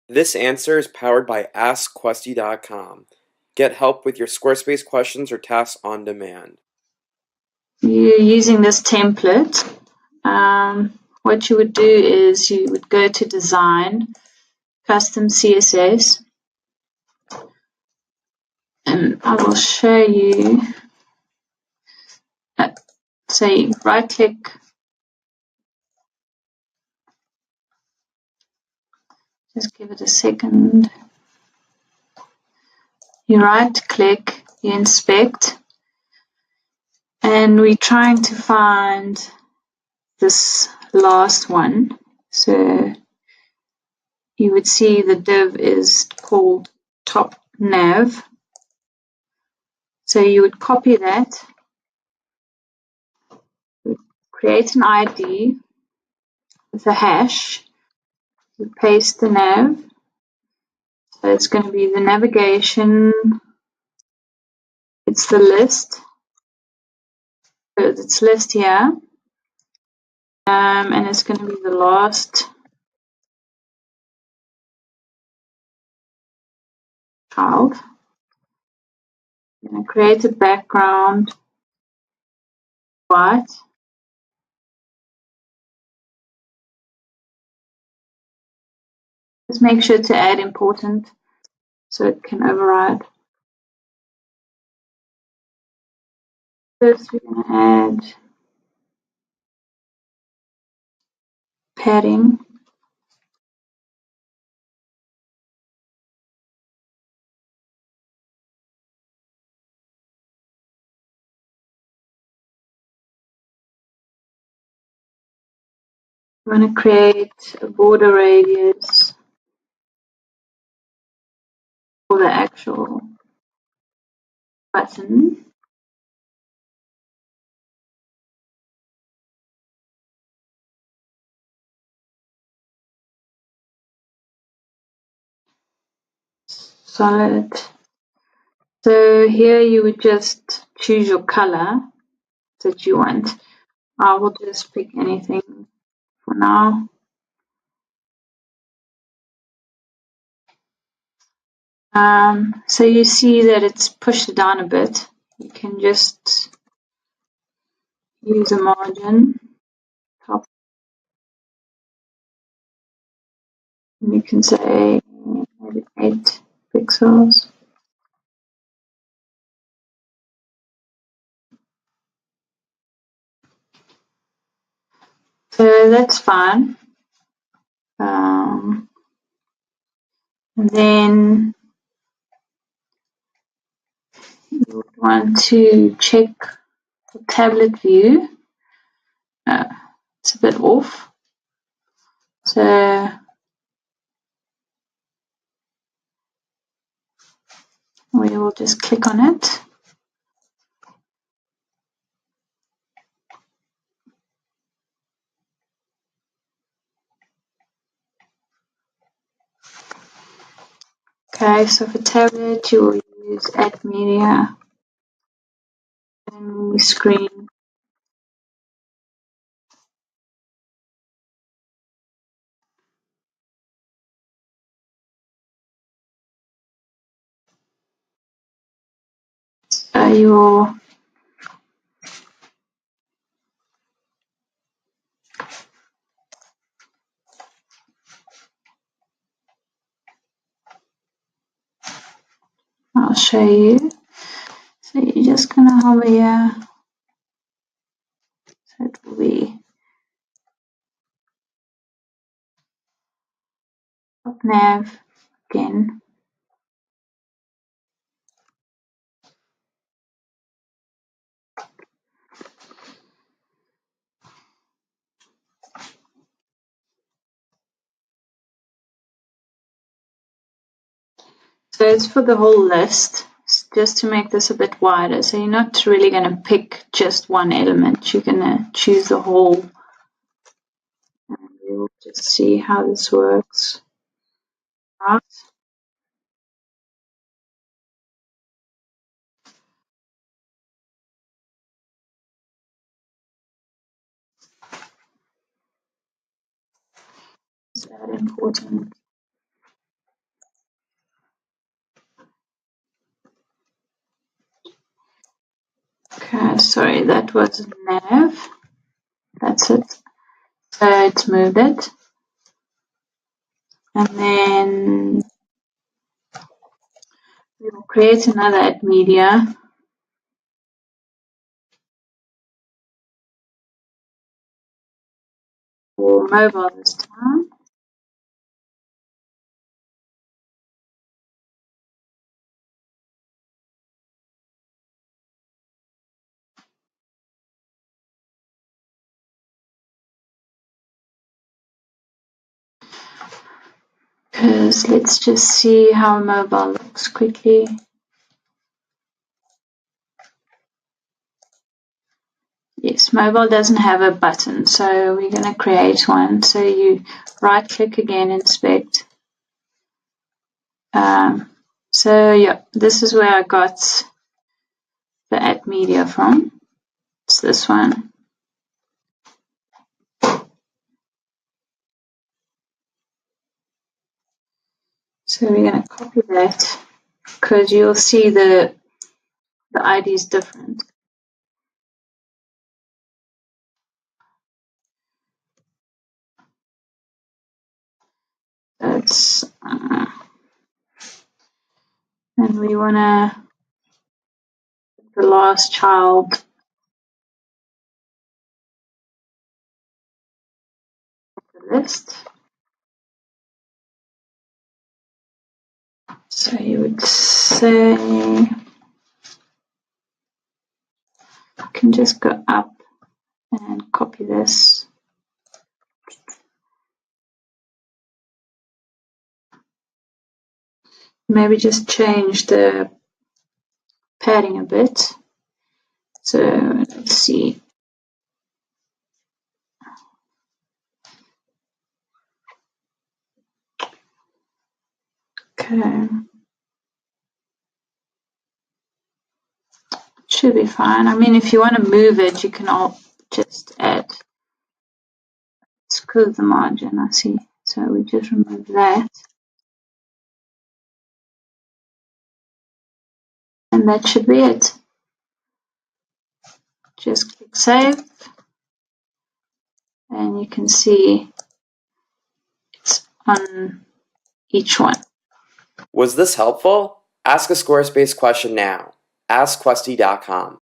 This answer is powered by AskQuesty.com. Get help with your Squarespace questions or tasks on demand. You're using this template. What you would do is you would go to Design, Custom CSS, and I will show you. So you right click, just give it a second. You right click, you inspect, and we're trying to find this last one. So you would see the div is called top nav. So you would copy that, create an ID with a hash, you paste the nav. So it's going to be the navigation, it's the list, so it's list here, and it's going to be the last child. I'm going to create a background white. Just make sure to add important so it can override. First, we're going to add padding. I'm going to create a border radius for the actual button. Solid. So here you would just choose your color that you want. I will just pick anything for now. So you see that it's pushed down a bit. You can just use a margin. Top. You can say maybe 8 pixels. So that's fine. And then you would want to check the tablet view. It's a bit off. So we will just click on it. Okay, so for tablet you will use Add Media and screen. I'll show you. So you're just gonna hover here. So it will be up nav again. So it's for the whole list, just to make this a bit wider. So you're not really gonna pick just one element. You're gonna choose the whole. And we'll just see how this works. Right. Is that important? sorry, that was nav. That's it. So it's moved it. And then we will create another at media. For mobile this time. Because let's just see how mobile looks quickly. Yes, mobile doesn't have a button, so we're going to create one. So you right click again, inspect. So yeah, this is where I got the add media from. It's this one. So we're going to copy that because you'll see the ID is different. That's and we want to the last child of the list. So you would say I can just go up and copy this. Maybe just change the padding a bit. So let's see. Okay. Should be fine. I mean, if you want to move it, you can all just add. Screw the margin, I see. So we just remove that. And that should be it. Just click save. And you can see it's on each one. Was this helpful? Ask a Squarespace question now. AskQuesty.com.